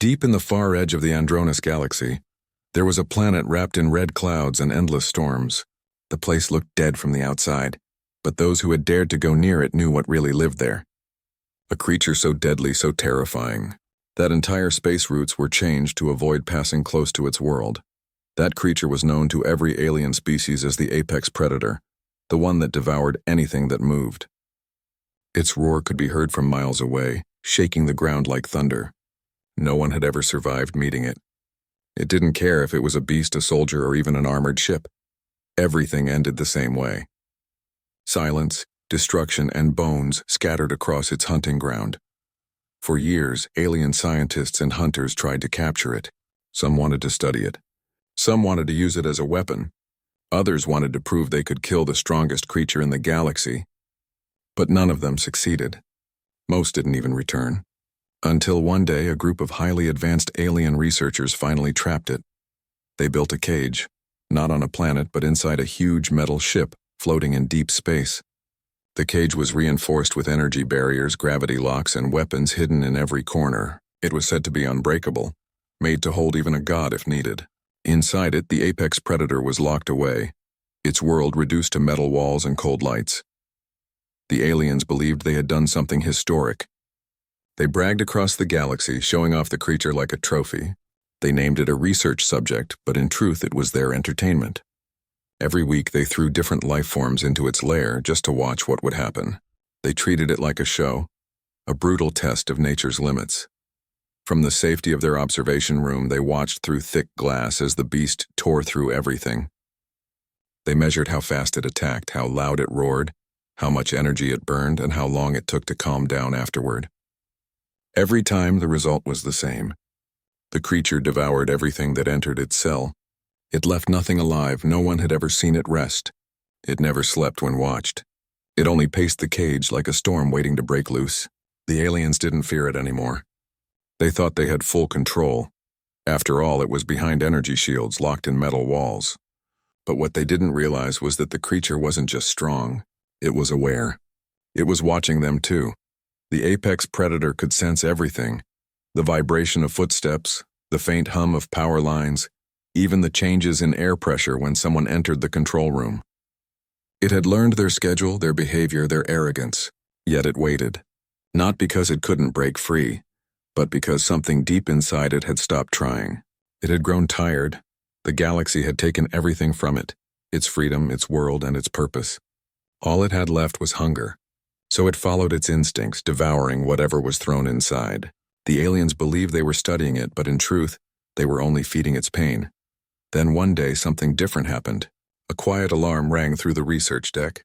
Deep in the far edge of the Andronis galaxy, there was a planet wrapped in red clouds and endless storms. The place looked dead from the outside, but those who had dared to go near it knew what really lived there. A creature so deadly, so terrifying, that entire space routes were changed to avoid passing close to its world. That creature was known to every alien species as the apex predator, the one that devoured anything that moved. Its roar could be heard from miles away, shaking the ground like thunder. No one had ever survived meeting it. It didn't care if it was a beast, a soldier, or even an armored ship. Everything ended the same way. Silence, destruction, and bones scattered across its hunting ground. For years, alien scientists and hunters tried to capture it. Some wanted to study it. Some wanted to use it as a weapon. Others wanted to prove they could kill the strongest creature in the galaxy. But none of them succeeded. Most didn't even return. Until one day, a group of highly advanced alien researchers finally trapped it. They built a cage, not on a planet but inside a huge metal ship floating in deep space. The cage was reinforced with energy barriers, gravity locks, and weapons hidden in every corner. It was said to be unbreakable, made to hold even a god if needed. Inside it, the apex predator was locked away, its world reduced to metal walls and cold lights. The aliens believed they had done something historic. They bragged across the galaxy, showing off the creature like a trophy. They named it a research subject, but in truth it was their entertainment. Every week they threw different life forms into its lair just to watch what would happen. They treated it like a show, a brutal test of nature's limits. From the safety of their observation room, they watched through thick glass as the beast tore through everything. They measured how fast it attacked, how loud it roared, how much energy it burned, and how long it took to calm down afterward. Every time, the result was the same. The creature devoured everything that entered its cell. It left nothing alive. No one had ever seen it rest. It never slept when watched. It only paced the cage like a storm waiting to break loose. The aliens didn't fear it anymore. They thought they had full control. After all, it was behind energy shields locked in metal walls. But what they didn't realize was that the creature wasn't just strong. It was aware. It was watching them too. The apex predator could sense everything. The vibration of footsteps, the faint hum of power lines, even the changes in air pressure when someone entered the control room. It had learned their schedule, their behavior, their arrogance, yet it waited. Not because it couldn't break free, but because something deep inside it had stopped trying. It had grown tired. The galaxy had taken everything from it, its freedom, its world, and its purpose. All it had left was hunger. So it followed its instincts, devouring whatever was thrown inside. The aliens believed they were studying it, but in truth, they were only feeding its pain. Then one day, something different happened. A quiet alarm rang through the research deck.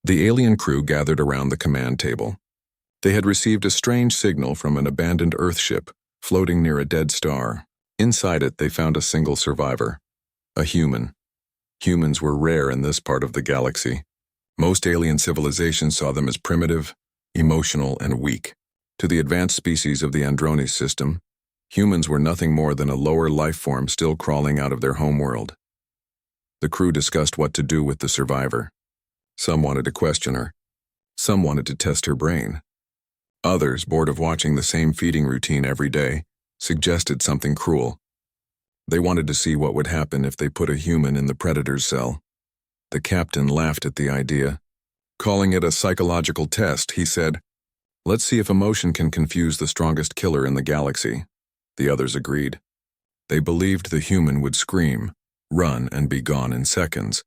The alien crew gathered around the command table. They had received a strange signal from an abandoned Earth ship floating near a dead star. Inside it, they found a single survivor, a human. Humans were rare in this part of the galaxy. Most alien civilizations saw them as primitive, emotional, and weak. To the advanced species of the Andronis system, humans were nothing more than a lower life form still crawling out of their homeworld. The crew discussed what to do with the survivor. Some wanted to question her. Some wanted to test her brain. Others, bored of watching the same feeding routine every day, suggested something cruel. They wanted to see what would happen if they put a human in the predator's cell. The captain laughed at the idea. Calling it a psychological test, he said, "Let's see if emotion can confuse the strongest killer in the galaxy." The others agreed. They believed the human would scream, run, and be gone in seconds.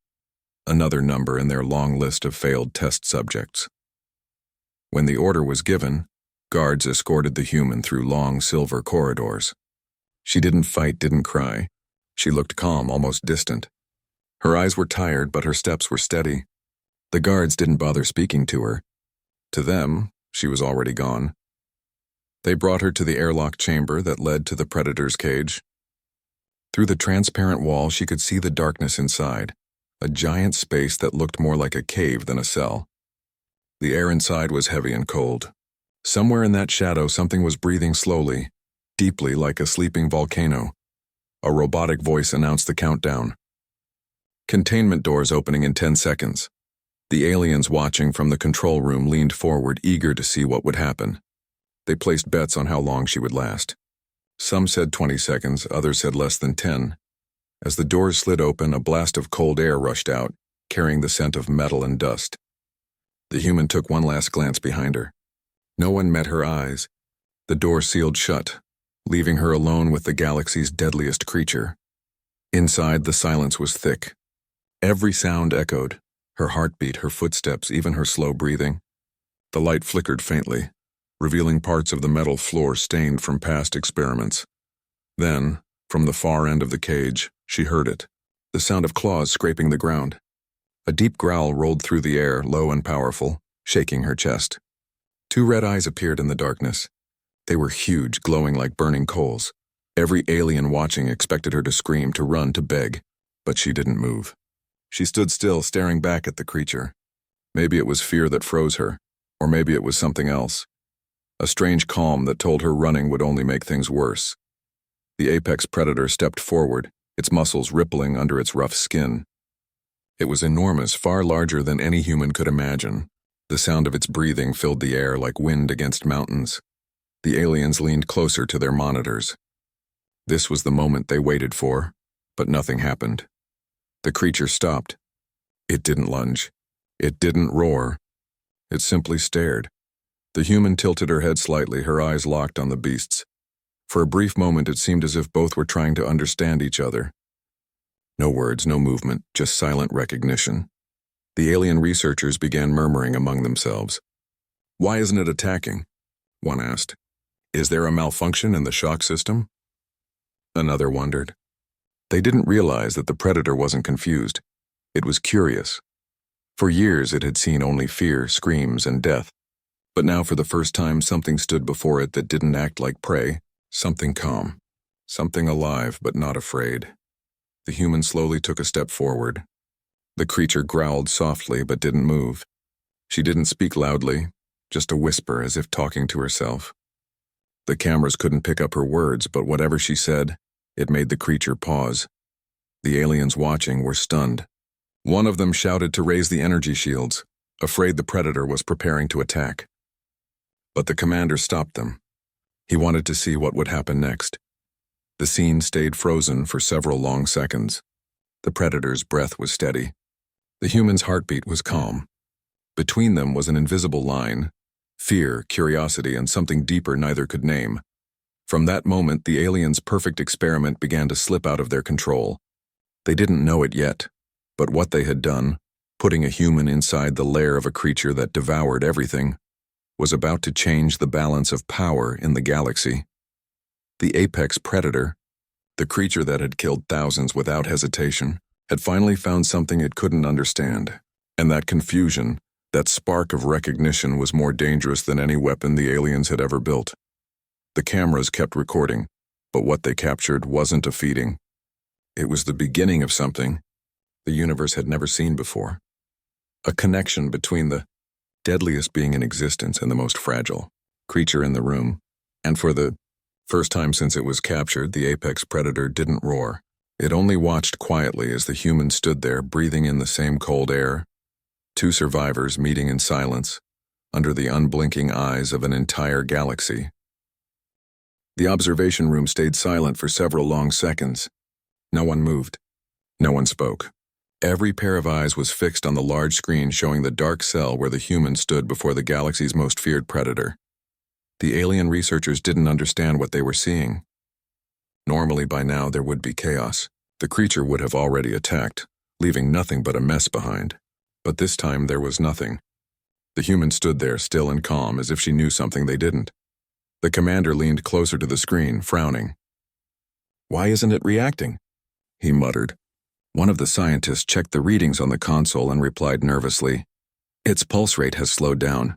Another number in their long list of failed test subjects. When the order was given, guards escorted the human through long silver corridors. She didn't fight, didn't cry. She looked calm, almost distant. Her eyes were tired, but her steps were steady. The guards didn't bother speaking to her. To them, she was already gone. They brought her to the airlock chamber that led to the predator's cage. Through the transparent wall, she could see the darkness inside, a giant space that looked more like a cave than a cell. The air inside was heavy and cold. Somewhere in that shadow, something was breathing slowly, deeply like a sleeping volcano. A robotic voice announced the countdown. Containment doors opening in 10 seconds. The aliens watching from the control room leaned forward, eager to see what would happen. They placed bets on how long she would last. Some said 20 seconds, others said less than 10. As the doors slid open, a blast of cold air rushed out, carrying the scent of metal and dust. The human took one last glance behind her. No one met her eyes. The door sealed shut, leaving her alone with the galaxy's deadliest creature. Inside, the silence was thick. Every sound echoed, her heartbeat, her footsteps, even her slow breathing. The light flickered faintly, revealing parts of the metal floor stained from past experiments. Then, from the far end of the cage, she heard it, the sound of claws scraping the ground. A deep growl rolled through the air, low and powerful, shaking her chest. Two red eyes appeared in the darkness. They were huge, glowing like burning coals. Every alien watching expected her to scream, to run, to beg, but she didn't move. She stood still, staring back at the creature. Maybe it was fear that froze her, or maybe it was something else. A strange calm that told her running would only make things worse. The apex predator stepped forward, its muscles rippling under its rough skin. It was enormous, far larger than any human could imagine. The sound of its breathing filled the air like wind against mountains. The aliens leaned closer to their monitors. This was the moment they waited for, but nothing happened. The creature stopped. It didn't lunge. It didn't roar. It simply stared. The human tilted her head slightly, her eyes locked on the beast's. For a brief moment, it seemed as if both were trying to understand each other. No words, no movement, just silent recognition. The alien researchers began murmuring among themselves. "Why isn't it attacking?" one asked. "Is there a malfunction in the shock system?" Another wondered. They didn't realize that the predator wasn't confused. It was curious. For years it had seen only fear, screams, and death. But now for the first time something stood before it that didn't act like prey. Something calm. Something alive but not afraid. The human slowly took a step forward. The creature growled softly but didn't move. She didn't speak loudly, just a whisper as if talking to herself. The cameras couldn't pick up her words, but whatever she said, it made the creature pause. The aliens watching were stunned. One of them shouted to raise the energy shields, afraid the predator was preparing to attack. But the commander stopped them. He wanted to see what would happen next. The scene stayed frozen for several long seconds. The predator's breath was steady. The human's heartbeat was calm. Between them was an invisible line, fear, curiosity, and something deeper neither could name. From that moment, the aliens' perfect experiment began to slip out of their control. They didn't know it yet, but what they had done, putting a human inside the lair of a creature that devoured everything, was about to change the balance of power in the galaxy. The apex predator, the creature that had killed thousands without hesitation, had finally found something it couldn't understand. And that confusion, that spark of recognition, was more dangerous than any weapon the aliens had ever built. The cameras kept recording, but what they captured wasn't a feeding. It was the beginning of something the universe had never seen before. A connection between the deadliest being in existence and the most fragile creature in the room. And for the first time since it was captured, the apex predator didn't roar. It only watched quietly as the human stood there, breathing in the same cold air. Two survivors meeting in silence, under the unblinking eyes of an entire galaxy. The observation room stayed silent for several long seconds. No one moved. No one spoke. Every pair of eyes was fixed on the large screen showing the dark cell where the human stood before the galaxy's most feared predator. The alien researchers didn't understand what they were seeing. Normally by now there would be chaos. The creature would have already attacked, leaving nothing but a mess behind. But this time there was nothing. The human stood there still and calm, as if she knew something they didn't. The commander leaned closer to the screen, frowning. "Why isn't it reacting?" he muttered. One of the scientists checked the readings on the console and replied nervously, "Its pulse rate has slowed down.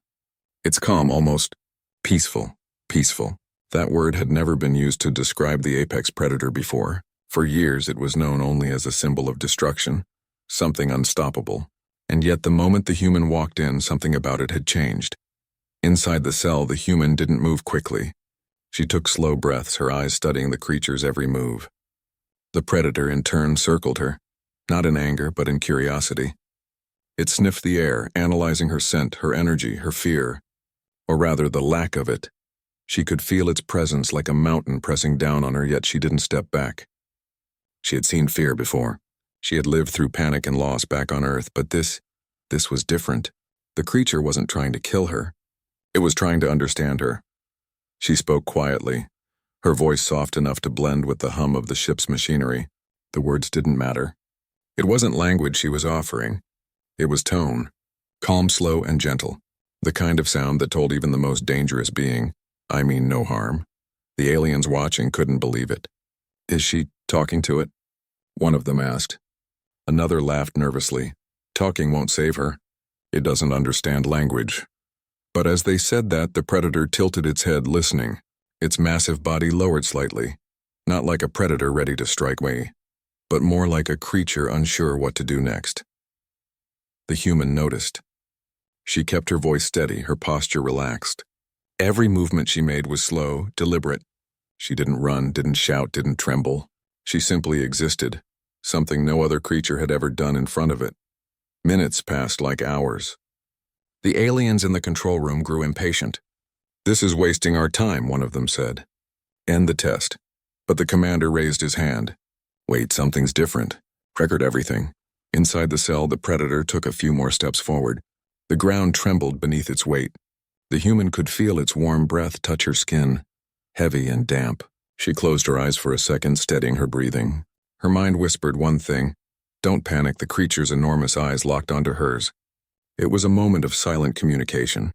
It's calm, almost peaceful." Peaceful. That word had never been used to describe the apex predator before. For years it was known only as a symbol of destruction, something unstoppable. And yet the moment the human walked in, something about it had changed. Inside the cell, the human didn't move quickly. She took slow breaths, her eyes studying the creature's every move. The predator in turn circled her, not in anger but in curiosity. It sniffed the air, analyzing her scent, her energy, her fear, or rather the lack of it. She could feel its presence like a mountain pressing down on her, yet she didn't step back. She had seen fear before. She had lived through panic and loss back on Earth, but this was different. The creature wasn't trying to kill her. It was trying to understand her. She spoke quietly, her voice soft enough to blend with the hum of the ship's machinery. The words didn't matter. It wasn't language she was offering. It was tone. Calm, slow, and gentle. The kind of sound that told even the most dangerous being, I mean no harm. The aliens watching couldn't believe it. Is she talking to it? One of them asked. Another laughed nervously. Talking won't save her. It doesn't understand language. But as they said that, the predator tilted its head, listening. Its massive body lowered slightly, not like a predator ready to strike away, but more like a creature unsure what to do next. The human noticed. She kept her voice steady, her posture relaxed. Every movement she made was slow, deliberate. She didn't run, didn't shout, didn't tremble. She simply existed, something no other creature had ever done in front of it. Minutes passed like hours. The aliens in the control room grew impatient. "This is wasting our time," one of them said. "End the test." But the commander raised his hand. "Wait, something's different. Record everything." Inside the cell, the predator took a few more steps forward. The ground trembled beneath its weight. The human could feel its warm breath touch her skin, heavy and damp. She closed her eyes for a second, steadying her breathing. Her mind whispered one thing. Don't panic. The creature's enormous eyes locked onto hers. It was a moment of silent communication.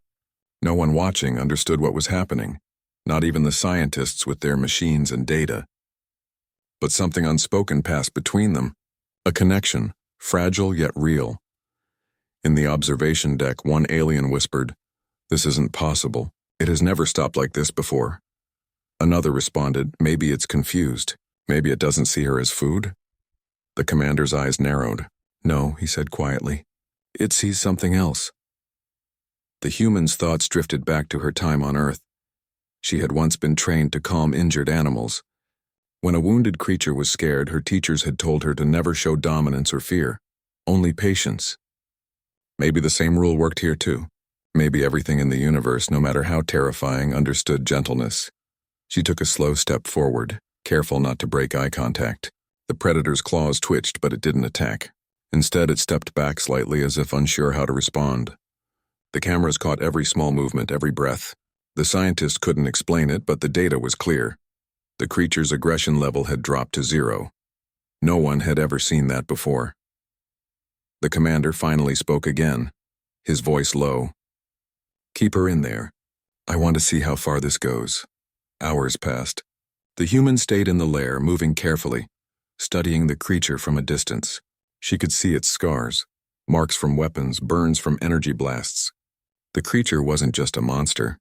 No one watching understood what was happening, not even the scientists with their machines and data. But something unspoken passed between them, a connection, fragile yet real. In the observation deck, one alien whispered, "This isn't possible. It has never stopped like this before." Another responded, "Maybe it's confused. Maybe it doesn't see her as food." The commander's eyes narrowed. "No," he said quietly. "It sees something else." The human's thoughts drifted back to her time on Earth. She had once been trained to calm injured animals. When a wounded creature was scared, her teachers had told her to never show dominance or fear, only patience. Maybe the same rule worked here too. Maybe everything in the universe, no matter how terrifying, understood gentleness. She took a slow step forward, careful not to break eye contact. The predator's claws twitched, but it didn't attack. Instead, it stepped back slightly as if unsure how to respond. The cameras caught every small movement, every breath. The scientist couldn't explain it, but the data was clear. The creature's aggression level had dropped to 0. No one had ever seen that before. The commander finally spoke again, his voice low. "Keep her in there. I want to see how far this goes." Hours passed. The human stayed in the lair, moving carefully, studying the creature from a distance. She could see its scars, marks from weapons, burns from energy blasts. The creature wasn't just a monster.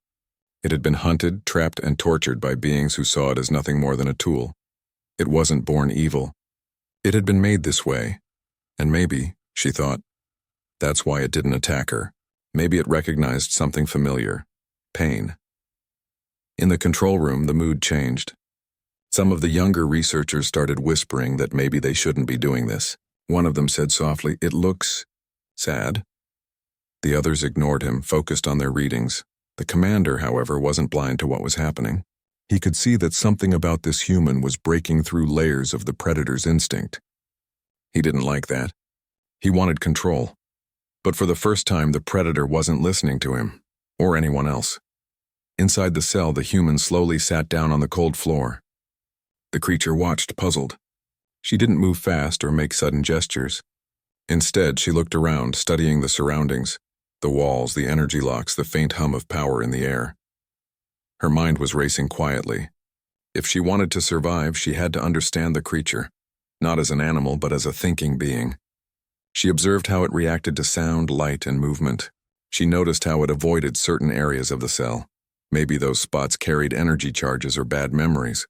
It had been hunted, trapped, and tortured by beings who saw it as nothing more than a tool. It wasn't born evil. It had been made this way. And maybe, she thought, that's why it didn't attack her. Maybe it recognized something familiar. Pain. In the control room, the mood changed. Some of the younger researchers started whispering that maybe they shouldn't be doing this. One of them said softly, "It looks sad." The others ignored him, focused on their readings. The commander, however, wasn't blind to what was happening. He could see that something about this human was breaking through layers of the predator's instinct. He didn't like that. He wanted control. But for the first time, the predator wasn't listening to him, or anyone else. Inside the cell, the human slowly sat down on the cold floor. The creature watched, puzzled. She didn't move fast or make sudden gestures. Instead, she looked around, studying the surroundings, the walls, the energy locks, the faint hum of power in the air. Her mind was racing quietly. If she wanted to survive, she had to understand the creature, not as an animal, but as a thinking being. She observed how it reacted to sound, light, and movement. She noticed how it avoided certain areas of the cell. Maybe those spots carried energy charges or bad memories.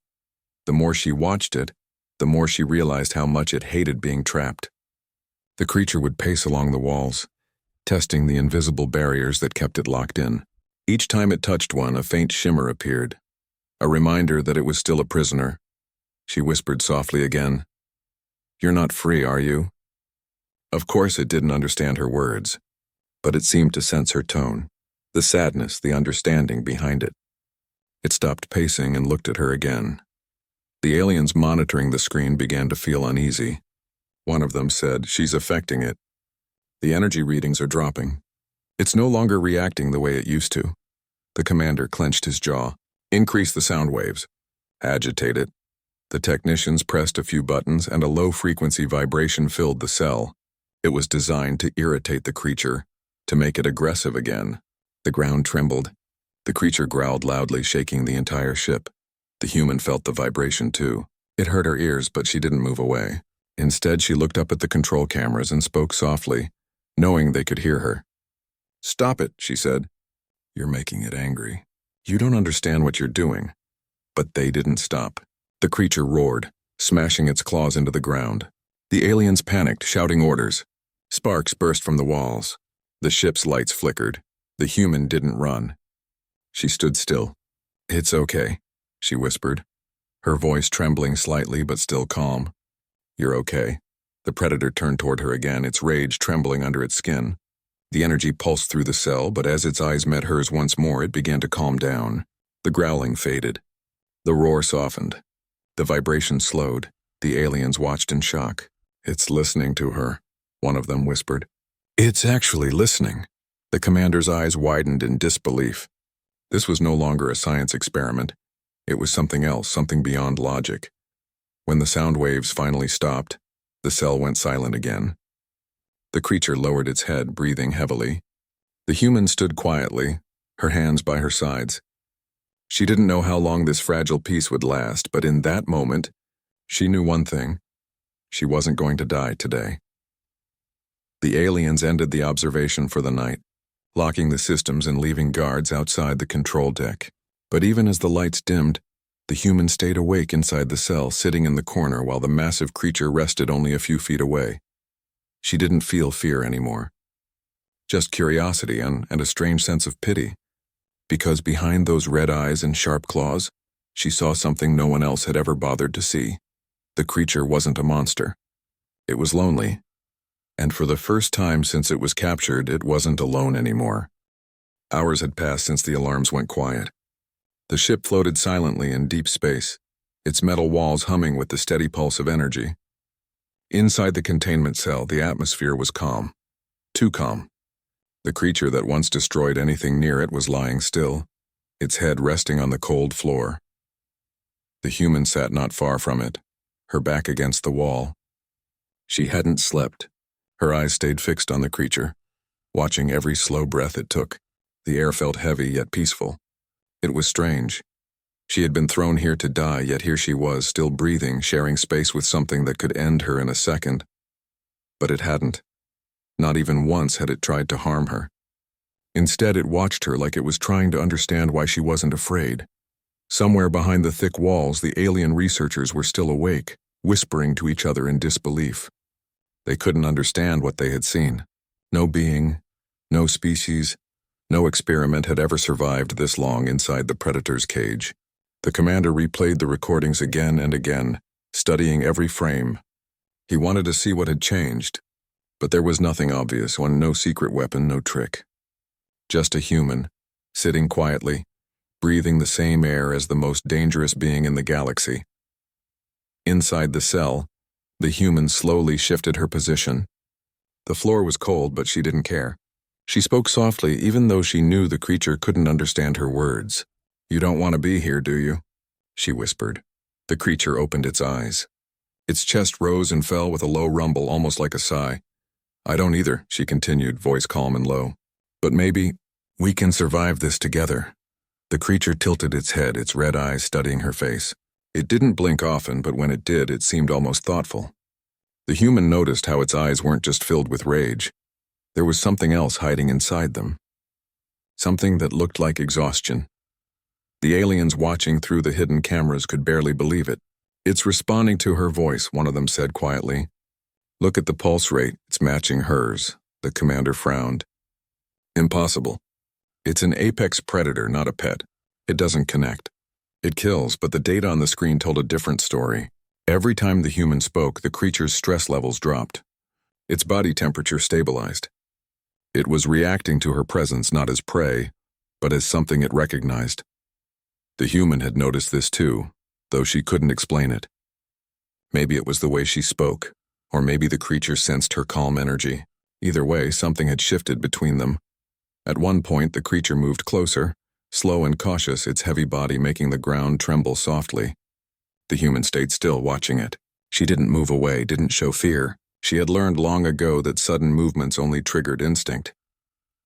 The more she watched it, the more she realized how much it hated being trapped. The creature would pace along the walls, testing the invisible barriers that kept it locked in. Each time it touched one, a faint shimmer appeared, a reminder that it was still a prisoner. She whispered softly again, "You're not free, are you?" Of course it didn't understand her words, but it seemed to sense her tone, the sadness, the understanding behind it. It stopped pacing and looked at her again. The aliens monitoring the screen began to feel uneasy. One of them said, "She's affecting it. The energy readings are dropping. It's no longer reacting the way it used to." The commander clenched his jaw. "Increase the sound waves. Agitate it." The technicians pressed a few buttons and a low-frequency vibration filled the cell. It was designed to irritate the creature, to make it aggressive again. The ground trembled. The creature growled loudly, shaking the entire ship. The human felt the vibration too. It hurt her ears, but she didn't move away. Instead, she looked up at the control cameras and spoke softly, knowing they could hear her. "Stop it," she said. "You're making it angry. You don't understand what you're doing." But they didn't stop. The creature roared, smashing its claws into the ground. The aliens panicked, shouting orders. Sparks burst from the walls. The ship's lights flickered. The human didn't run. She stood still. "It's okay," she whispered, her voice trembling slightly but still calm. "You're okay." The predator turned toward her again, its rage trembling under its skin. The energy pulsed through the cell, but as its eyes met hers once more, it began to calm down. The growling faded. The roar softened. The vibration slowed. The aliens watched in shock. "It's listening to her," one of them whispered. "It's actually listening." The commander's eyes widened in disbelief. This was no longer a science experiment. It was something else, something beyond logic. When the sound waves finally stopped, the cell went silent again. The creature lowered its head, breathing heavily. The human stood quietly, her hands by her sides. She didn't know how long this fragile peace would last, but in that moment, she knew one thing. She wasn't going to die today. The aliens ended the observation for the night, locking the systems and leaving guards outside the control deck. But even as the lights dimmed, the human stayed awake inside the cell, sitting in the corner while the massive creature rested only a few feet away. She didn't feel fear anymore. Just curiosity and a strange sense of pity. Because behind those red eyes and sharp claws, she saw something no one else had ever bothered to see. The creature wasn't a monster. It was lonely. And for the first time since it was captured, it wasn't alone anymore. Hours had passed since the alarms went quiet. The ship floated silently in deep space, its metal walls humming with the steady pulse of energy. Inside the containment cell, the atmosphere was calm. Too calm. The creature that once destroyed anything near it was lying still, its head resting on the cold floor. The human sat not far from it, her back against the wall. She hadn't slept. Her eyes stayed fixed on the creature, watching every slow breath it took. The air felt heavy yet peaceful. It was strange. She had been thrown here to die, yet here she was, still breathing, sharing space with something that could end her in a second. But it hadn't. Not even once had it tried to harm her. Instead, it watched her like it was trying to understand why she wasn't afraid. Somewhere behind the thick walls, the alien researchers were still awake, whispering to each other in disbelief. They couldn't understand what they had seen. No being, no species, no experiment had ever survived this long inside the predator's cage. The commander replayed the recordings again and again, studying every frame. He wanted to see what had changed, but there was nothing obvious, no secret weapon, no trick. Just a human, sitting quietly, breathing the same air as the most dangerous being in the galaxy. Inside the cell, the human slowly shifted her position. The floor was cold, but she didn't care. She spoke softly, even though she knew the creature couldn't understand her words. "You don't want to be here, do you?" she whispered. The creature opened its eyes. Its chest rose and fell with a low rumble, almost like a sigh. "I don't either," she continued, voice calm and low. "But maybe we can survive this together." The creature tilted its head, its red eyes studying her face. It didn't blink often, but when it did, it seemed almost thoughtful. The human noticed how its eyes weren't just filled with rage. There was something else hiding inside them. Something that looked like exhaustion. The aliens watching through the hidden cameras could barely believe it. "It's responding to her voice," one of them said quietly. "Look at the pulse rate, it's matching hers." The commander frowned. "Impossible. It's an apex predator, not a pet. It doesn't connect. It kills, but the data on the screen told a different story. Every time the human spoke, the creature's stress levels dropped. Its body temperature stabilized. It was reacting to her presence not as prey, but as something it recognized. The human had noticed this too, though she couldn't explain it. Maybe it was the way she spoke, or maybe the creature sensed her calm energy. Either way, something had shifted between them. At one point, the creature moved closer, slow and cautious, its heavy body making the ground tremble softly. The human stayed still, watching it. She didn't move away, didn't show fear. She had learned long ago that sudden movements only triggered instinct.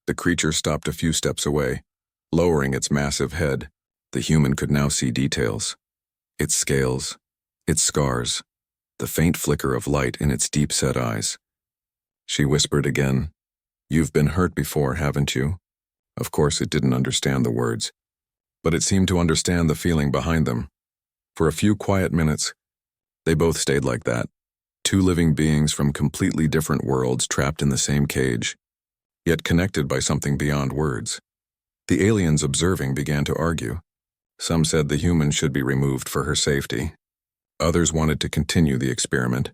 The creature stopped a few steps away, lowering its massive head. The human could now see details. Its scales, its scars, the faint flicker of light in its deep-set eyes. She whispered again, "You've been hurt before, haven't you?" Of course, it didn't understand the words, but it seemed to understand the feeling behind them. For a few quiet minutes, they both stayed like that, two living beings from completely different worlds trapped in the same cage, yet connected by something beyond words. The aliens observing began to argue. Some said the human should be removed for her safety. Others wanted to continue the experiment,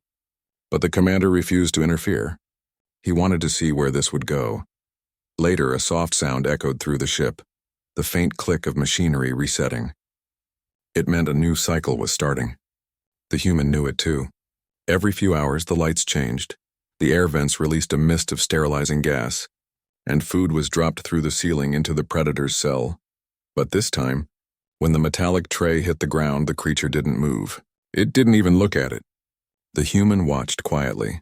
but the commander refused to interfere. He wanted to see where this would go. Later, a soft sound echoed through the ship, the faint click of machinery resetting. It meant a new cycle was starting. The human knew it too. Every few hours, the lights changed. The air vents released a mist of sterilizing gas, and food was dropped through the ceiling into the predator's cell. But this time, when the metallic tray hit the ground, the creature didn't move. It didn't even look at it. The human watched quietly,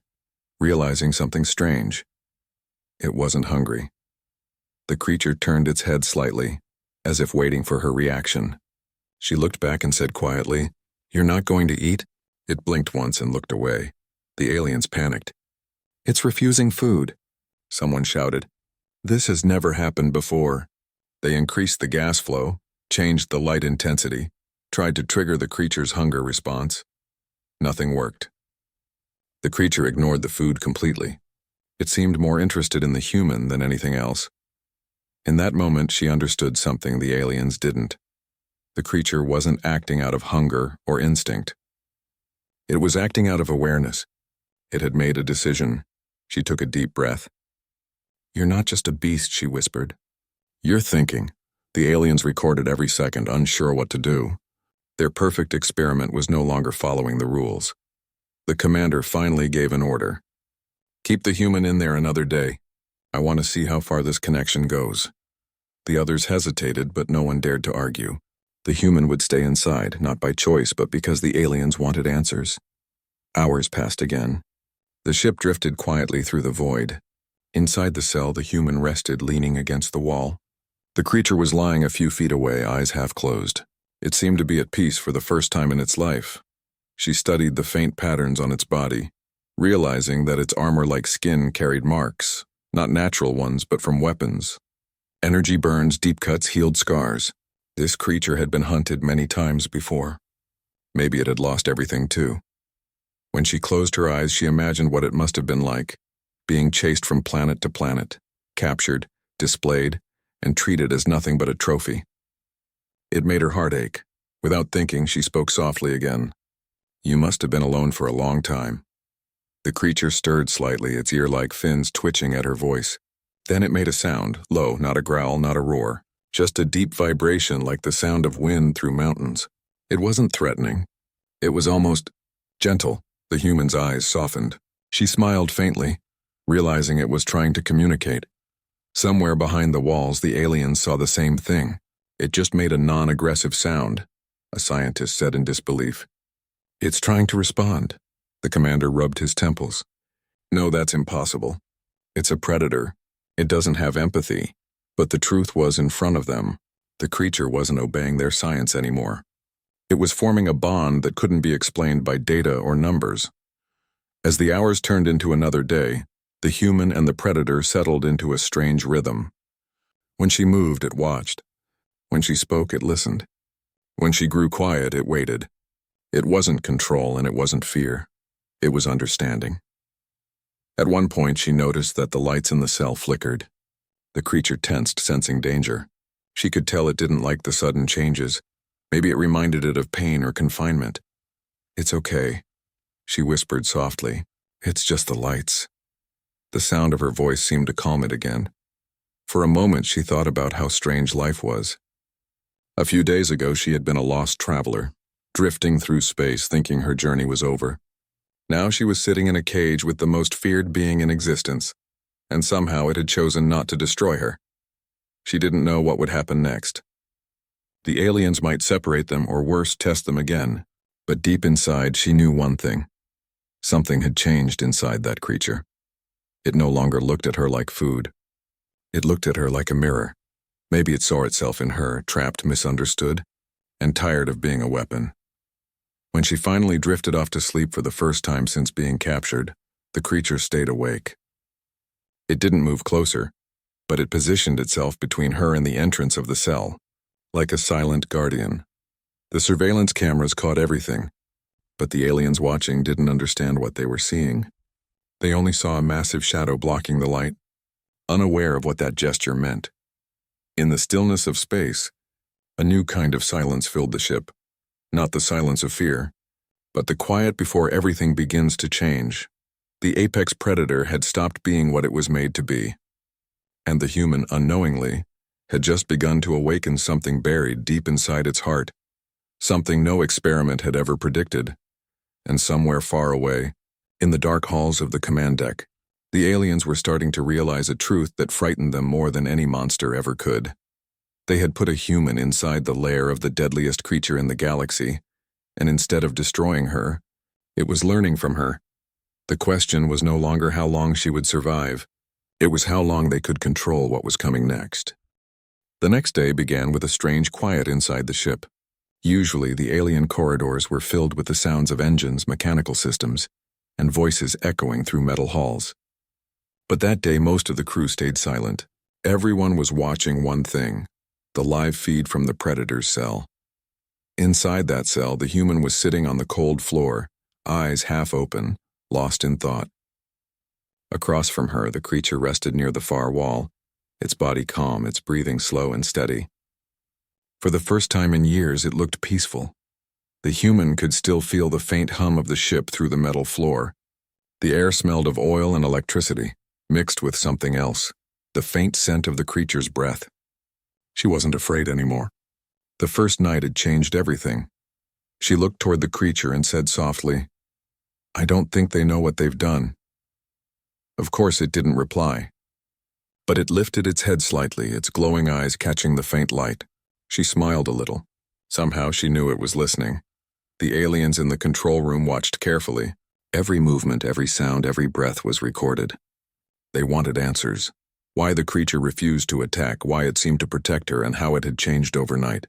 realizing something strange. It wasn't hungry. The creature turned its head slightly, as if waiting for her reaction. She looked back and said quietly, "You're not going to eat?" It blinked once and looked away. The aliens panicked. "It's refusing food," someone shouted. "This has never happened before." They increased the gas flow, changed the light intensity, tried to trigger the creature's hunger response. Nothing worked. The creature ignored the food completely. It seemed more interested in the human than anything else. In that moment, she understood something the aliens didn't. The creature wasn't acting out of hunger or instinct. It was acting out of awareness. It had made a decision. She took a deep breath. "You're not just a beast," she whispered. "You're thinking." The aliens recorded every second, unsure what to do. Their perfect experiment was no longer following the rules. The commander finally gave an order. "Keep the human in there another day. I want to see how far this connection goes." The others hesitated, but no one dared to argue. The human would stay inside, not by choice, but because the aliens wanted answers. Hours passed again. The ship drifted quietly through the void. Inside the cell, the human rested, leaning against the wall. The creature was lying a few feet away, eyes half closed. It seemed to be at peace for the first time in its life. She studied the faint patterns on its body, realizing that its armor-like skin carried marks, not natural ones, but from weapons. Energy burns, deep cuts, healed scars. This creature had been hunted many times before. Maybe it had lost everything too. When she closed her eyes, she imagined what it must have been like, being chased from planet to planet, captured, displayed, and treated as nothing but a trophy. It made her heart ache. Without thinking, she spoke softly again. "You must have been alone for a long time." The creature stirred slightly, its ear-like fins twitching at her voice. Then it made a sound, low, not a growl, not a roar, just a deep vibration like the sound of wind through mountains. It wasn't threatening. It was almost gentle. The human's eyes softened. She smiled faintly, realizing it was trying to communicate. Somewhere behind the walls, the aliens saw the same thing. It just made a non-aggressive sound, a scientist said in disbelief. "It's trying to respond." The commander rubbed his temples. "No, that's impossible. It's a predator. It doesn't have empathy." But the truth was in front of them. The creature wasn't obeying their science anymore. It was forming a bond that couldn't be explained by data or numbers. As the hours turned into another day, the human and the predator settled into a strange rhythm. When she moved, it watched. When she spoke, it listened. When she grew quiet, it waited. It wasn't control and it wasn't fear. It was understanding. At one point, she noticed that the lights in the cell flickered. The creature tensed, sensing danger. She could tell it didn't like the sudden changes. Maybe it reminded it of pain or confinement. "It's okay," she whispered softly. "It's just the lights." The sound of her voice seemed to calm it again. For a moment, she thought about how strange life was. A few days ago, she had been a lost traveler, drifting through space thinking her journey was over. Now she was sitting in a cage with the most feared being in existence, and somehow it had chosen not to destroy her. She didn't know what would happen next. The aliens might separate them or worse, test them again, but deep inside she knew one thing. Something had changed inside that creature. It no longer looked at her like food. It looked at her like a mirror. Maybe it saw itself in her, trapped, misunderstood, and tired of being a weapon. When she finally drifted off to sleep for the first time since being captured, the creature stayed awake. It didn't move closer, but it positioned itself between her and the entrance of the cell, like a silent guardian. The surveillance cameras caught everything, but the aliens watching didn't understand what they were seeing. They only saw a massive shadow blocking the light, unaware of what that gesture meant. In the stillness of space, a new kind of silence filled the ship. Not the silence of fear, but the quiet before everything begins to change. The apex predator had stopped being what it was made to be, and the human, unknowingly, had just begun to awaken something buried deep inside its heart, something no experiment had ever predicted. And somewhere far away, in the dark halls of the command deck, the aliens were starting to realize a truth that frightened them more than any monster ever could. They had put a human inside the lair of the deadliest creature in the galaxy, and instead of destroying her, it was learning from her. The question was no longer how long she would survive. It was how long they could control what was coming next. The next day began with a strange quiet inside the ship. Usually, the alien corridors were filled with the sounds of engines, mechanical systems, and voices echoing through metal halls. But that day, most of the crew stayed silent. Everyone was watching one thing: the live feed from the Predator's cell. Inside that cell, the human was sitting on the cold floor, eyes half open, lost in thought. Across from her, the creature rested near the far wall, its body calm, its breathing slow and steady. For the first time in years, it looked peaceful. The human could still feel the faint hum of the ship through the metal floor. The air smelled of oil and electricity, mixed with something else, the faint scent of the creature's breath. She wasn't afraid anymore. The first night had changed everything. She looked toward the creature and said softly, "I don't think they know what they've done." Of course it didn't reply, but it lifted its head slightly, its glowing eyes catching the faint light. She smiled a little. Somehow she knew it was listening. The aliens in the control room watched carefully. Every movement, every sound, every breath was recorded. They wanted answers. Why the creature refused to attack, why it seemed to protect her, and how it had changed overnight.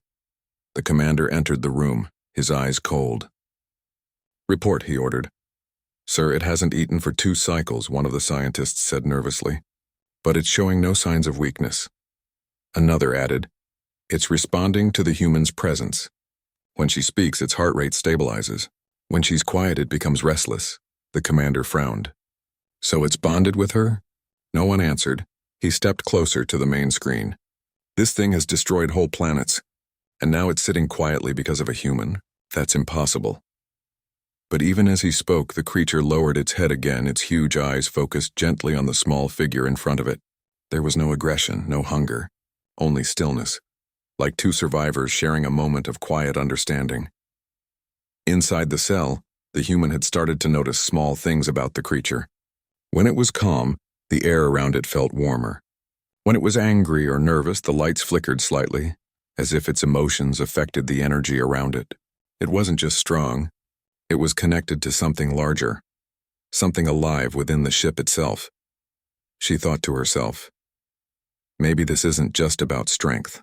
The commander entered the room, his eyes cold. "Report," he ordered. "Sir, it hasn't eaten for 2 cycles," one of the scientists said nervously. "But it's showing no signs of weakness." Another added, "It's responding to the human's presence. When she speaks, its heart rate stabilizes. When she's quiet, it becomes restless." The commander frowned. "So it's bonded with her?" No one answered. He stepped closer to the main screen. "This thing has destroyed whole planets, and now it's sitting quietly because of a human. That's impossible." But even as he spoke, the creature lowered its head again, its huge eyes focused gently on the small figure in front of it. There was no aggression, no hunger, only stillness, like 2 survivors sharing a moment of quiet understanding. Inside the cell, the human had started to notice small things about the creature. When it was calm, the air around it felt warmer. When it was angry or nervous, the lights flickered slightly, as if its emotions affected the energy around it. It wasn't just strong. It was connected to something larger, something alive within the ship itself. She thought to herself, maybe this isn't just about strength.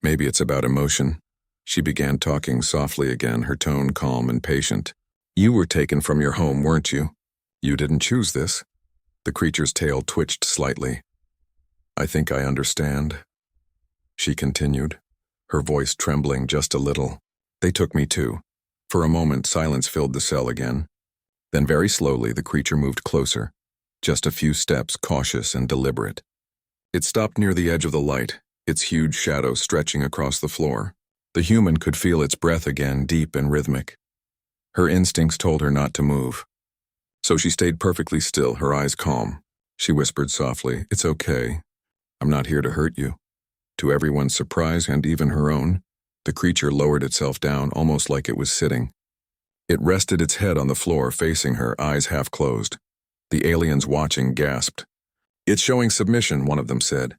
Maybe it's about emotion. She began talking softly again, her tone calm and patient. "You were taken from your home, weren't you? You didn't choose this." The creature's tail twitched slightly. "I think I understand," she continued, her voice trembling just a little. "They took me too." For a moment, silence filled the cell again. Then very slowly, the creature moved closer, just a few steps, cautious and deliberate. It stopped near the edge of the light, its huge shadow stretching across the floor. The human could feel its breath again, deep and rhythmic. Her instincts told her not to move. So she stayed perfectly still, her eyes calm. She whispered softly, "It's okay. I'm not here to hurt you. To everyone's surprise and even her own, the creature lowered itself down almost like it was sitting. It rested its head on the floor facing her, eyes half closed. The aliens watching gasped. "It's showing submission," one of them said.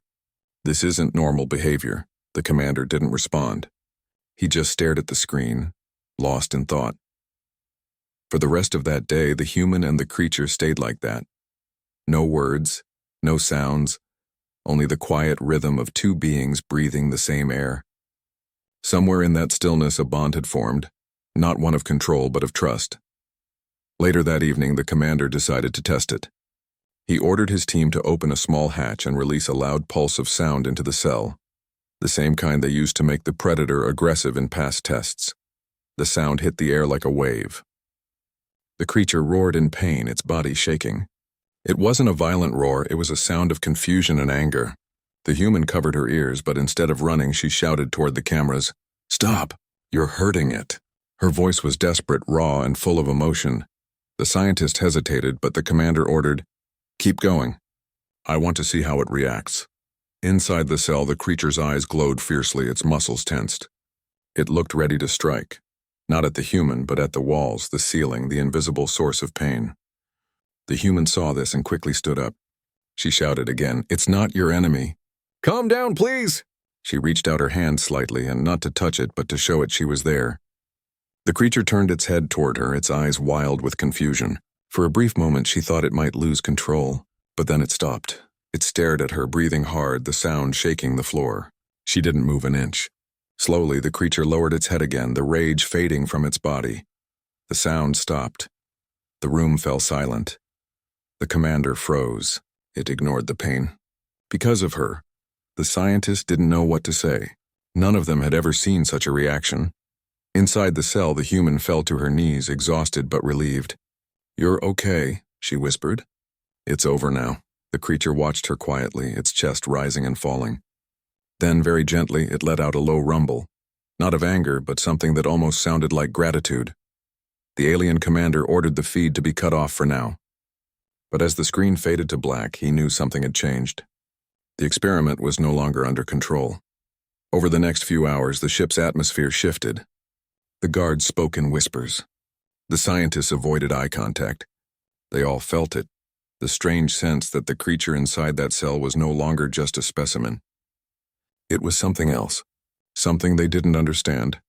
"This isn't normal behavior." The commander didn't respond. He just stared at the screen, lost in thought. For the rest of that day, the human and the creature stayed like that. No words, no sounds, only the quiet rhythm of two beings breathing the same air. Somewhere in that stillness a bond had formed, not one of control but of trust. Later that evening, the commander decided to test it. He ordered his team to open a small hatch and release a loud pulse of sound into the cell, the same kind they used to make the predator aggressive in past tests. The sound hit the air like a wave. The creature roared in pain, its body shaking. It wasn't a violent roar, it was a sound of confusion and anger. The human covered her ears, but instead of running, she shouted toward the cameras, "Stop! You're hurting it." Her voice was desperate, raw, and full of emotion. The scientist hesitated, but the commander ordered, "Keep going. I want to see how it reacts." Inside the cell, the creature's eyes glowed fiercely, its muscles tensed. It looked ready to strike, not at the human, but at the walls, the ceiling, the invisible source of pain. The human saw this and quickly stood up. She shouted again, "It's not your enemy." "Calm down, please!" She reached out her hand slightly, and not to touch it, but to show it she was there. The creature turned its head toward her, its eyes wild with confusion. For a brief moment, she thought it might lose control, but then it stopped. It stared at her, breathing hard, the sound shaking the floor. She didn't move an inch. Slowly, the creature lowered its head again, the rage fading from its body. The sound stopped. The room fell silent. The commander froze. It ignored the pain. Because of her, the scientists didn't know what to say. None of them had ever seen such a reaction. Inside the cell, the human fell to her knees, exhausted but relieved. "You're okay," she whispered. "It's over now." The creature watched her quietly, its chest rising and falling. Then, very gently, it let out a low rumble. Not of anger, but something that almost sounded like gratitude. The alien commander ordered the feed to be cut off for now. But as the screen faded to black, he knew something had changed. The experiment was no longer under control. Over the next few hours, the ship's atmosphere shifted. The guards spoke in whispers. The scientists avoided eye contact. They all felt it, the strange sense that the creature inside that cell was no longer just a specimen. It was something else, something they didn't understand.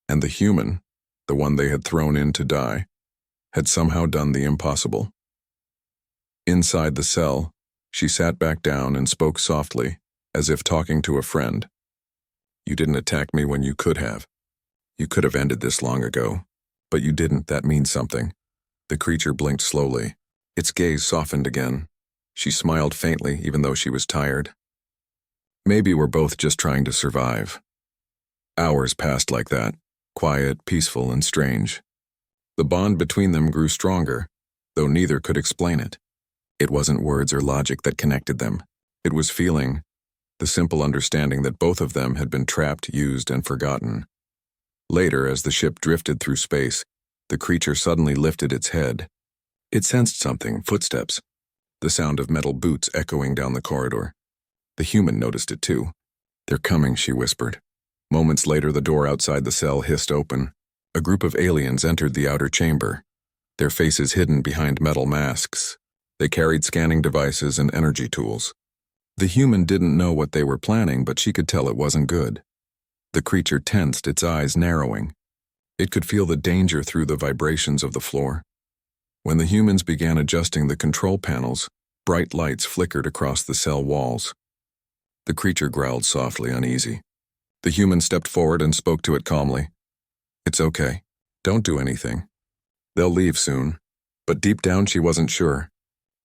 And the human, the one they had thrown in to die, had somehow done the impossible. Inside the cell, she sat back down and spoke softly, as if talking to a friend. "You didn't attack me when you could have. You could have ended this long ago. But you didn't, that means something." The creature blinked slowly. Its gaze softened again. She smiled faintly, even though she was tired. "Maybe we're both just trying to survive." Hours passed like that, quiet, peaceful, and strange. The bond between them grew stronger, though neither could explain it. It wasn't words or logic that connected them. It was feeling, the simple understanding that both of them had been trapped, used, and forgotten. Later, as the ship drifted through space, the creature suddenly lifted its head. It sensed something, footsteps, the sound of metal boots echoing down the corridor. The human noticed it too. "They're coming," she whispered. Moments later, the door outside the cell hissed open. A group of aliens entered the outer chamber, their faces hidden behind metal masks. They carried scanning devices and energy tools. The human didn't know what they were planning, but she could tell it wasn't good. The creature tensed, its eyes narrowing. It could feel the danger through the vibrations of the floor. When the humans began adjusting the control panels, bright lights flickered across the cell walls. The creature growled softly, uneasy. The human stepped forward and spoke to it calmly. "It's okay. Don't do anything. They'll leave soon." But deep down she wasn't sure.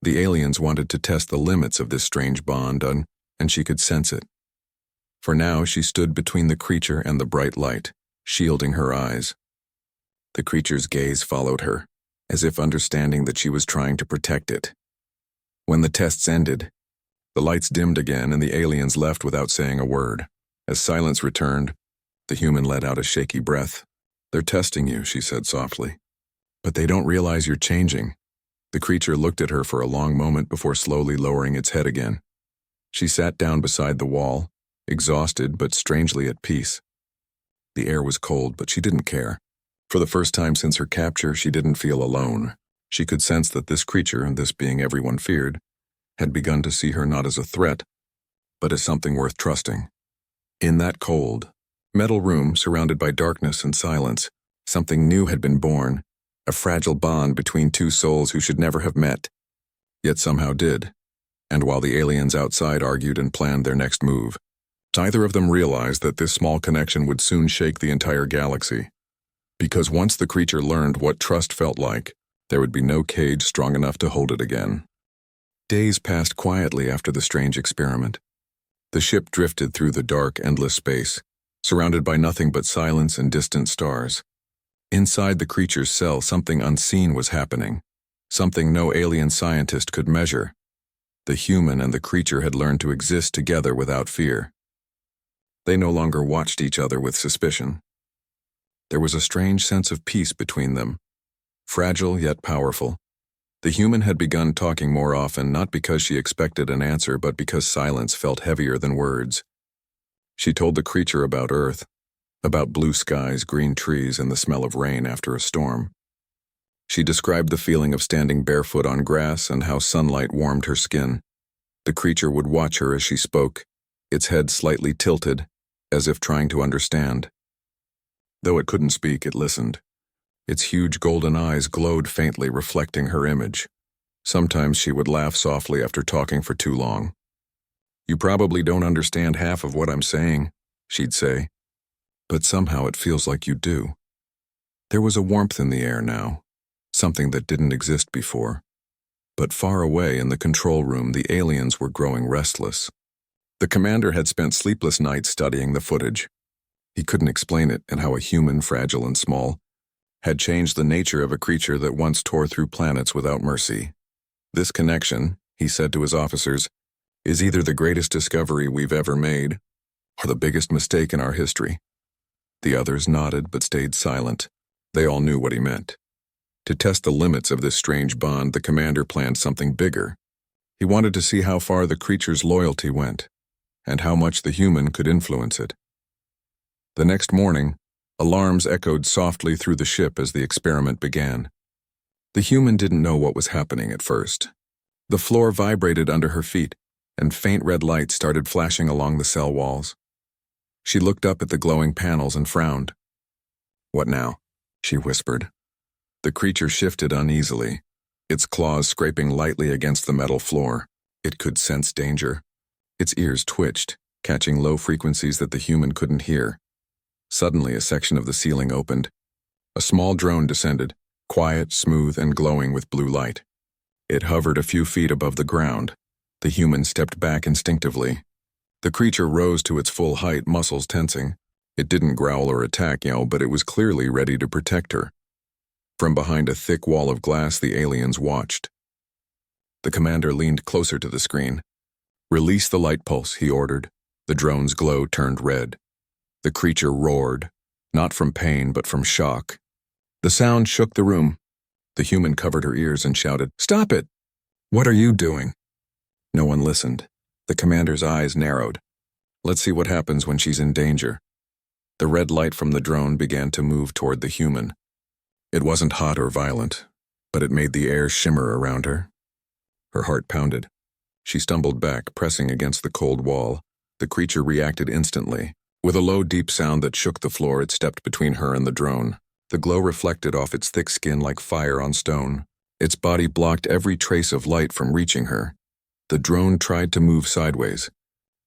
The aliens wanted to test the limits of this strange bond, and she could sense it. For now, she stood between the creature and the bright light, shielding her eyes. The creature's gaze followed her, as if understanding that she was trying to protect it. When the tests ended, the lights dimmed again and the aliens left without saying a word. As silence returned, the human let out a shaky breath. "They're testing you," she said softly. "But they don't realize you're changing." The creature looked at her for a long moment before slowly lowering its head again. She sat down beside the wall, exhausted but strangely at peace. The air was cold, but she didn't care. For the first time since her capture, she didn't feel alone. She could sense that this creature, this being everyone feared, had begun to see her not as a threat, but as something worth trusting. In that cold, metal room surrounded by darkness and silence, something new had been born, a fragile bond between two souls who should never have met, yet somehow did. And while the aliens outside argued and planned their next move, neither of them realized that this small connection would soon shake the entire galaxy. Because once the creature learned what trust felt like, there would be no cage strong enough to hold it again. Days passed quietly after the strange experiment. The ship drifted through the dark, endless space, surrounded by nothing but silence and distant stars. Inside the creature's cell, something unseen was happening, something no alien scientist could measure. The human and the creature had learned to exist together without fear. They no longer watched each other with suspicion. There was a strange sense of peace between them, fragile yet powerful. The human had begun talking more often, not because she expected an answer, but because silence felt heavier than words. She told the creature about Earth, about blue skies, green trees, and the smell of rain after a storm. She described the feeling of standing barefoot on grass and how sunlight warmed her skin. The creature would watch her as she spoke, its head slightly tilted, as if trying to understand. Though it couldn't speak, it listened. Its huge golden eyes glowed faintly, reflecting her image. Sometimes she would laugh softly after talking for too long. "You probably don't understand half of what I'm saying," she'd say. "But somehow it feels like you do." There was a warmth in the air now, something that didn't exist before. But far away in the control room, the aliens were growing restless. The commander had spent sleepless nights studying the footage. He couldn't explain it, and how a human, fragile and small, had changed the nature of a creature that once tore through planets without mercy. "This connection," he said to his officers, "is either the greatest discovery we've ever made, or the biggest mistake in our history." The others nodded but stayed silent. They all knew what he meant. To test the limits of this strange bond, the commander planned something bigger. He wanted to see how far the creature's loyalty went, and how much the human could influence it. The next morning, alarms echoed softly through the ship as the experiment began. The human didn't know what was happening at first. The floor vibrated under her feet, and faint red lights started flashing along the cell walls. She looked up at the glowing panels and frowned. "What now?" she whispered. The creature shifted uneasily, its claws scraping lightly against the metal floor. It could sense danger. Its ears twitched, catching low frequencies that the human couldn't hear. Suddenly, a section of the ceiling opened. A small drone descended, quiet, smooth, and glowing with blue light. It hovered a few feet above the ground. The human stepped back instinctively. The creature rose to its full height, muscles tensing. It didn't growl or attack, but it was clearly ready to protect her. From behind a thick wall of glass, the aliens watched. The commander leaned closer to the screen. "Release the light pulse," he ordered. The drone's glow turned red. The creature roared, not from pain but from shock. The sound shook the room. The human covered her ears and shouted, "Stop it! What are you doing?" No one listened. The commander's eyes narrowed. "Let's see what happens when she's in danger." The red light from the drone began to move toward the human. It wasn't hot or violent, but it made the air shimmer around her. Her heart pounded. She stumbled back, pressing against the cold wall. The creature reacted instantly. With a low, deep sound that shook the floor, it stepped between her and the drone. The glow reflected off its thick skin like fire on stone. Its body blocked every trace of light from reaching her. The drone tried to move sideways,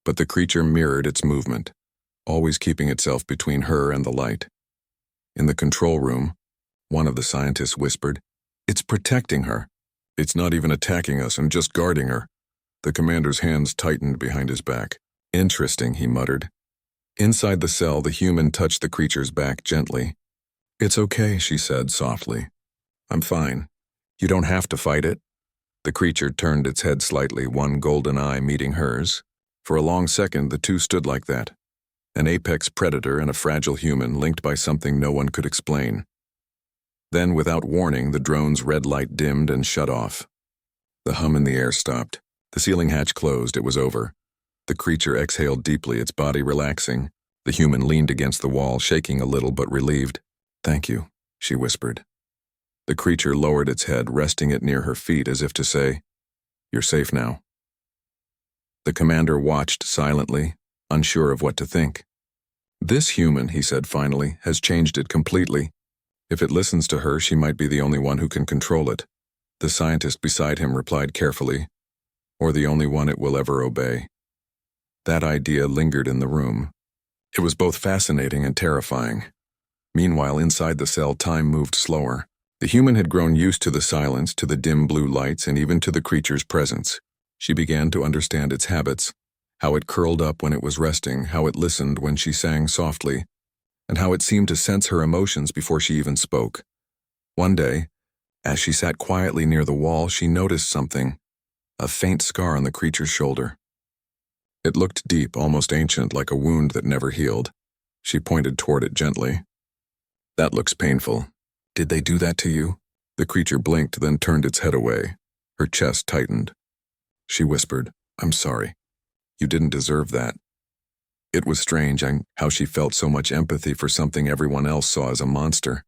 but the creature mirrored its movement, always keeping itself between her and the light. In the control room, one of the scientists whispered, "It's protecting her. It's not even attacking us and just guarding her." The commander's hands tightened behind his back. "Interesting," he muttered. Inside the cell, the human touched the creature's back gently. "It's okay," she said softly. "I'm fine. You don't have to fight it." The creature turned its head slightly, one golden eye meeting hers. For a long second, the two stood like that. An apex predator and a fragile human linked by something no one could explain. Then, without warning, the drone's red light dimmed and shut off. The hum in the air stopped. The ceiling hatch closed. It was over. The creature exhaled deeply, its body relaxing. The human leaned against the wall, shaking a little but relieved. "Thank you," she whispered. The creature lowered its head, resting it near her feet as if to say, "You're safe now." The commander watched silently, unsure of what to think. "This human," he said finally, "has changed it completely. If it listens to her, she might be the only one who can control it." The scientist beside him replied carefully, "Or the only one it will ever obey." That idea lingered in the room. It was both fascinating and terrifying. Meanwhile, inside the cell, time moved slower. The human had grown used to the silence, to the dim blue lights, and even to the creature's presence. She began to understand its habits, how it curled up when it was resting, how it listened when she sang softly, and how it seemed to sense her emotions before she even spoke. One day, as she sat quietly near the wall, she noticed something, a faint scar on the creature's shoulder. It looked deep, almost ancient, like a wound that never healed. She pointed toward it gently. "That looks painful. Did they do that to you?" The creature blinked, then turned its head away. Her chest tightened. She whispered, "I'm sorry. You didn't deserve that." It was strange how she felt so much empathy for something everyone else saw as a monster.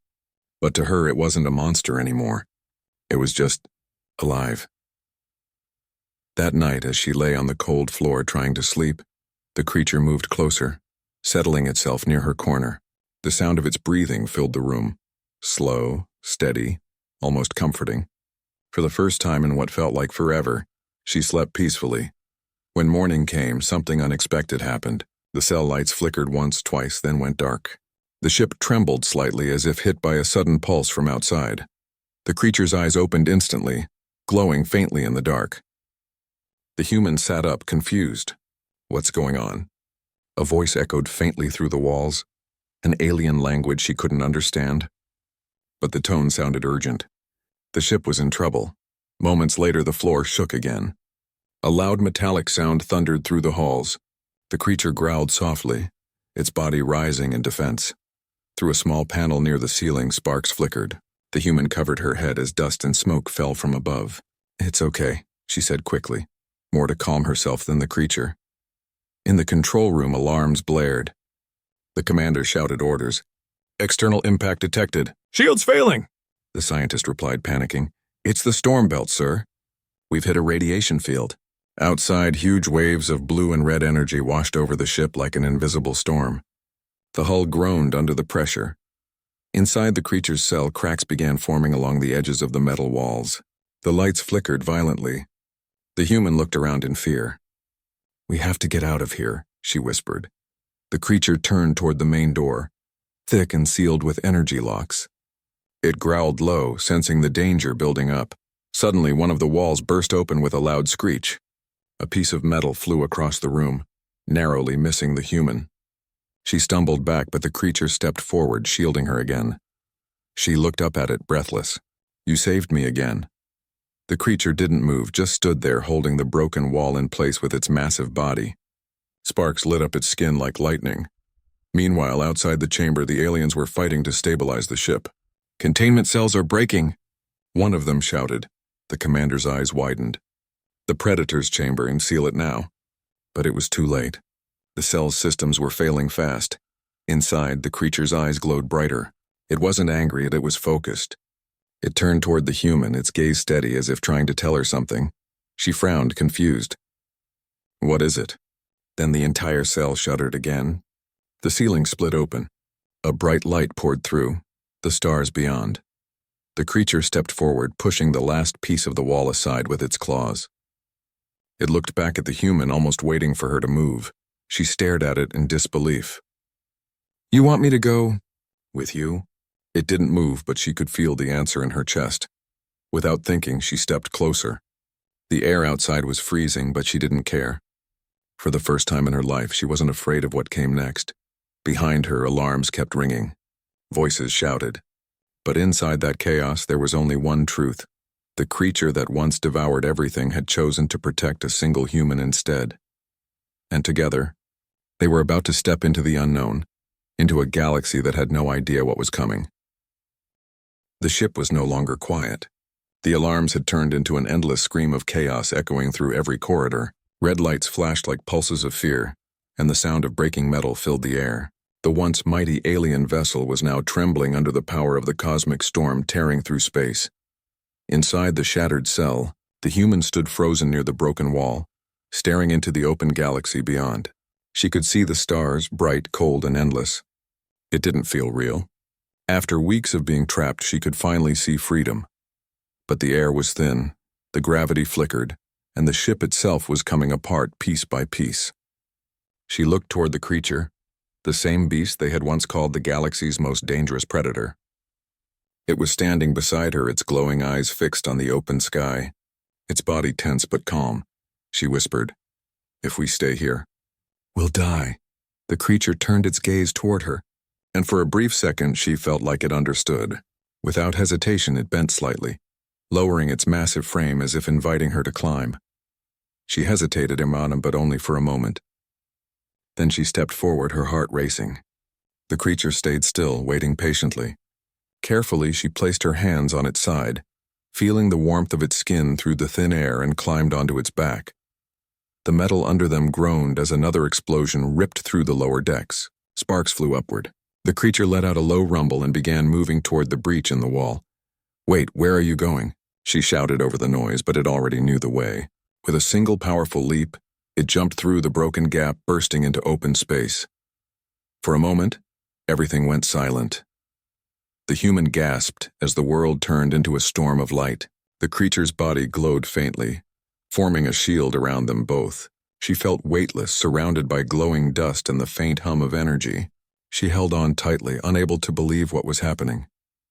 But to her, it wasn't a monster anymore. It was just alive. That night, as she lay on the cold floor trying to sleep, the creature moved closer, settling itself near her corner. The sound of its breathing filled the room. Slow, steady, almost comforting. For the first time in what felt like forever, she slept peacefully. When morning came, something unexpected happened. The cell lights flickered once, twice, then went dark. The ship trembled slightly as if hit by a sudden pulse from outside. The creature's eyes opened instantly, glowing faintly in the dark. The human sat up, confused. "What's going on?" A voice echoed faintly through the walls, an alien language she couldn't understand. But the tone sounded urgent. The ship was in trouble. Moments later, the floor shook again. A loud metallic sound thundered through the halls. The creature growled softly, its body rising in defense. Through a small panel near the ceiling, sparks flickered. The human covered her head as dust and smoke fell from above. "It's okay," she said quickly, more to calm herself than the creature. In the control room, alarms blared. The commander shouted orders. "External impact detected." "Shields failing!" The scientist replied, panicking. "It's the storm belt, sir. We've hit a radiation field." Outside, huge waves of blue and red energy washed over the ship like an invisible storm. The hull groaned under the pressure. Inside the creature's cell, cracks began forming along the edges of the metal walls. The lights flickered violently. The human looked around in fear. "We have to get out of here," she whispered. The creature turned toward the main door, thick and sealed with energy locks. It growled low, sensing the danger building up. Suddenly, one of the walls burst open with a loud screech. A piece of metal flew across the room, narrowly missing the human. She stumbled back, but the creature stepped forward, shielding her again. She looked up at it, breathless. "You saved me again." The creature didn't move, just stood there holding the broken wall in place with its massive body. Sparks lit up its skin like lightning. Meanwhile, outside the chamber, the aliens were fighting to stabilize the ship. "Containment cells are breaking," one of them shouted. The commander's eyes widened. "The Predator's chamber, and seal it now." But it was too late. The cell's systems were failing fast. Inside, the creature's eyes glowed brighter. It wasn't angry, it was focused. It turned toward the human, its gaze steady as if trying to tell her something. She frowned, confused. "What is it?" Then the entire cell shuddered again. The ceiling split open. A bright light poured through, the stars beyond. The creature stepped forward, pushing the last piece of the wall aside with its claws. It looked back at the human, almost waiting for her to move. She stared at it in disbelief. "You want me to go with you?" It didn't move, but she could feel the answer in her chest. Without thinking, she stepped closer. The air outside was freezing, but she didn't care. For the first time in her life, she wasn't afraid of what came next. Behind her, alarms kept ringing. Voices shouted. But inside that chaos, there was only one truth. The creature that once devoured everything had chosen to protect a single human instead. And together, they were about to step into the unknown, into a galaxy that had no idea what was coming. The ship was no longer quiet. The alarms had turned into an endless scream of chaos echoing through every corridor. Red lights flashed like pulses of fear, and the sound of breaking metal filled the air. The once mighty alien vessel was now trembling under the power of the cosmic storm tearing through space. Inside the shattered cell, the human stood frozen near the broken wall, staring into the open galaxy beyond. She could see the stars, bright, cold, and endless. It didn't feel real. After weeks of being trapped, she could finally see freedom. But the air was thin, the gravity flickered, and the ship itself was coming apart piece by piece. She looked toward the creature, the same beast they had once called the galaxy's most dangerous predator. It was standing beside her, its glowing eyes fixed on the open sky, its body tense but calm. She whispered, "If we stay here, we'll die." The creature turned its gaze toward her, and for a brief second she felt like it understood. Without hesitation, it bent slightly, lowering its massive frame as if inviting her to climb. She hesitated on him, but only for a moment. Then she stepped forward, her heart racing. The creature stayed still, waiting patiently. Carefully, she placed her hands on its side, feeling the warmth of its skin through the thin air, and climbed onto its back. The metal under them groaned as another explosion ripped through the lower decks. Sparks flew upward. The creature let out a low rumble and began moving toward the breach in the wall. "Wait, where are you going?" She shouted over the noise, but it already knew the way. With a single powerful leap, it jumped through the broken gap, bursting into open space. For a moment, everything went silent. The human gasped as the world turned into a storm of light. The creature's body glowed faintly, forming a shield around them both. She felt weightless, surrounded by glowing dust and the faint hum of energy. She held on tightly, unable to believe what was happening.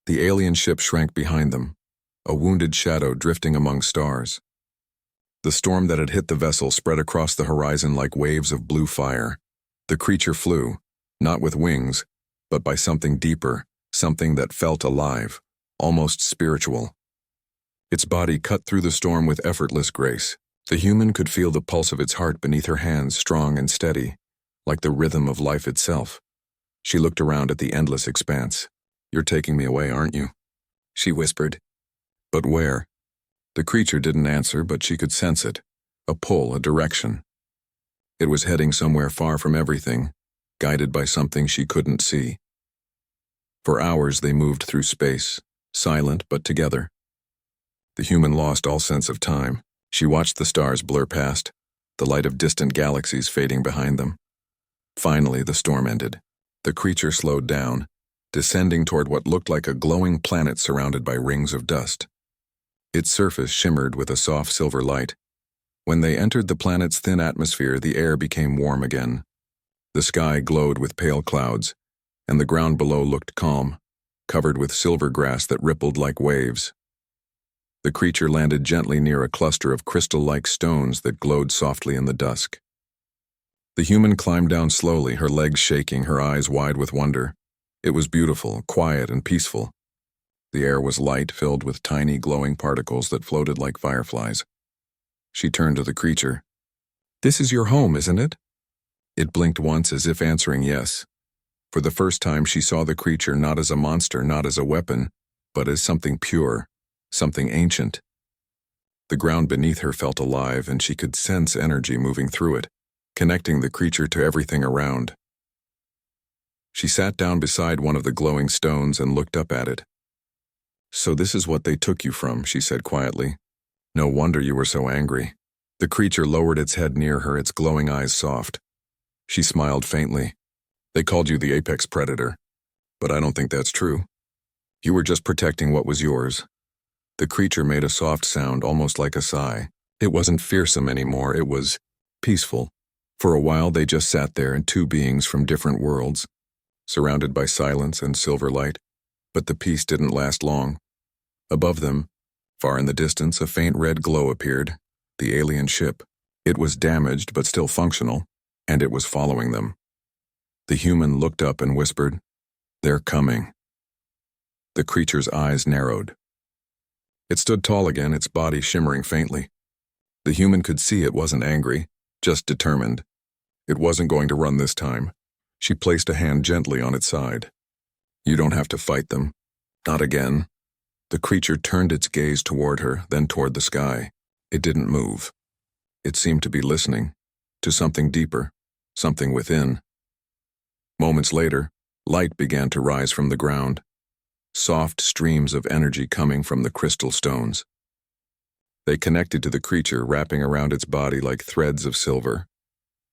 The alien ship shrank behind them, a wounded shadow drifting among stars. The storm that had hit the vessel spread across the horizon like waves of blue fire. The creature flew, not with wings, but by something deeper, something that felt alive, almost spiritual. Its body cut through the storm with effortless grace. The human could feel the pulse of its heart beneath her hands, strong and steady, like the rhythm of life itself. She looked around at the endless expanse. "You're taking me away, aren't you?" she whispered. "But where?" The creature didn't answer, but she could sense it. A pull, a direction. It was heading somewhere far from everything, guided by something she couldn't see. For hours they moved through space, silent but together. The human lost all sense of time. She watched the stars blur past, the light of distant galaxies fading behind them. Finally, the storm ended. The creature slowed down, descending toward what looked like a glowing planet surrounded by rings of dust. Its surface shimmered with a soft silver light. When they entered the planet's thin atmosphere, the air became warm again. The sky glowed with pale clouds, and the ground below looked calm, covered with silver grass that rippled like waves. The creature landed gently near a cluster of crystal-like stones that glowed softly in the dusk. The human climbed down slowly, her legs shaking, her eyes wide with wonder. It was beautiful, quiet, and peaceful. The air was light, filled with tiny glowing particles that floated like fireflies. She turned to the creature. "This is your home, isn't it?" It blinked once as if answering yes. For the first time she saw the creature not as a monster, not as a weapon, but as something pure, something ancient. The ground beneath her felt alive, and she could sense energy moving through it, connecting the creature to everything around. She sat down beside one of the glowing stones and looked up at it. "So this is what they took you from," she said quietly. "No wonder you were so angry." The creature lowered its head near her, its glowing eyes soft. She smiled faintly. "They called you the apex predator, but I don't think that's true. You were just protecting what was yours." The creature made a soft sound, almost like a sigh. It wasn't fearsome anymore, it was peaceful. For a while they just sat there, two beings from different worlds, surrounded by silence and silver light. But the peace didn't last long. Above them, far in the distance, a faint red glow appeared. The alien ship. It was damaged but still functional, and it was following them. The human looked up and whispered, "They're coming." The creature's eyes narrowed. It stood tall again, its body shimmering faintly. The human could see it wasn't angry, just determined. It wasn't going to run this time. She placed a hand gently on its side. "You don't have to fight them. Not again." The creature turned its gaze toward her, then toward the sky. It didn't move. It seemed to be listening to something deeper, something within. Moments later, light began to rise from the ground, soft streams of energy coming from the crystal stones. They connected to the creature, wrapping around its body like threads of silver.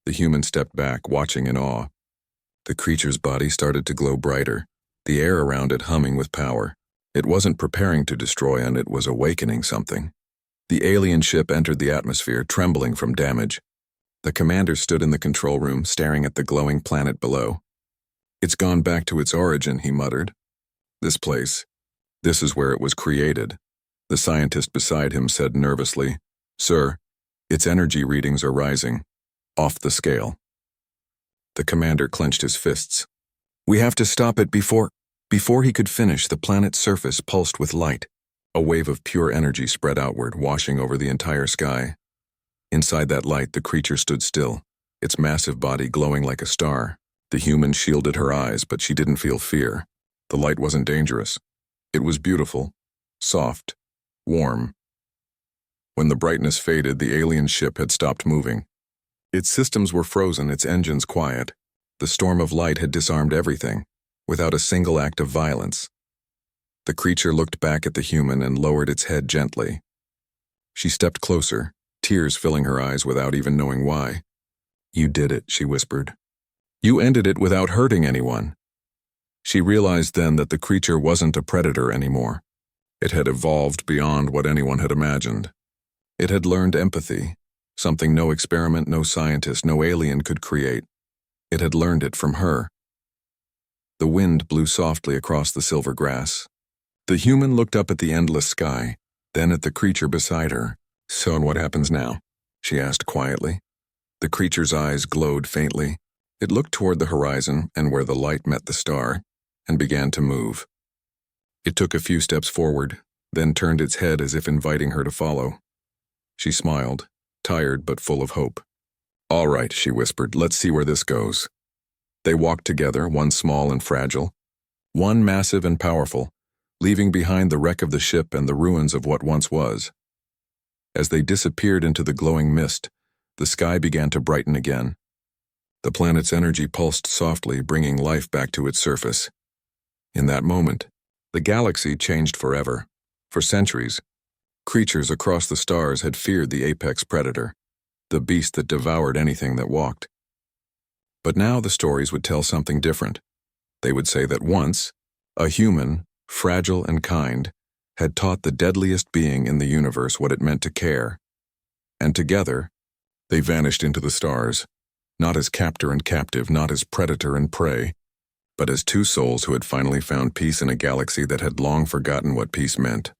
The human stepped back, watching in awe. The creature's body started to glow brighter, the air around it humming with power. It wasn't preparing to destroy, and it was awakening something. The alien ship entered the atmosphere, trembling from damage. The commander stood in the control room, staring at the glowing planet below. "It's gone back to its origin," he muttered. "This place. This is where it was created." The scientist beside him said nervously, "Sir, its energy readings are rising. Off the scale." The commander clenched his fists. "We have to stop it before..." Before he could finish, the planet's surface pulsed with light. A wave of pure energy spread outward, washing over the entire sky. Inside that light, the creature stood still, its massive body glowing like a star. The human shielded her eyes, but she didn't feel fear. The light wasn't dangerous. It was beautiful, soft, warm. When the brightness faded, the alien ship had stopped moving. Its systems were frozen, its engines quiet. The storm of light had disarmed everything, without a single act of violence. The creature looked back at the human and lowered its head gently. She stepped closer, tears filling her eyes without even knowing why. "You did it," she whispered. "You ended it without hurting anyone." She realized then that the creature wasn't a predator anymore. It had evolved beyond what anyone had imagined. It had learned empathy, something no experiment, no scientist, no alien could create. It had learned it from her. The wind blew softly across the silver grass. The human looked up at the endless sky, then at the creature beside her. "So what happens now?" she asked quietly. The creature's eyes glowed faintly. It looked toward the horizon and where the light met the star, and began to move. It took a few steps forward, then turned its head as if inviting her to follow. She smiled, tired but full of hope. "All right," she whispered, "let's see where this goes." They walked together, one small and fragile, one massive and powerful, leaving behind the wreck of the ship and the ruins of what once was. As they disappeared into the glowing mist, the sky began to brighten again. The planet's energy pulsed softly, bringing life back to its surface. In that moment, the galaxy changed forever. For centuries, creatures across the stars had feared the apex predator, the beast that devoured anything that walked. But now the stories would tell something different. They would say that once, a human, fragile and kind, had taught the deadliest being in the universe what it meant to care. And together, they vanished into the stars, not as captor and captive, not as predator and prey, but as two souls who had finally found peace in a galaxy that had long forgotten what peace meant.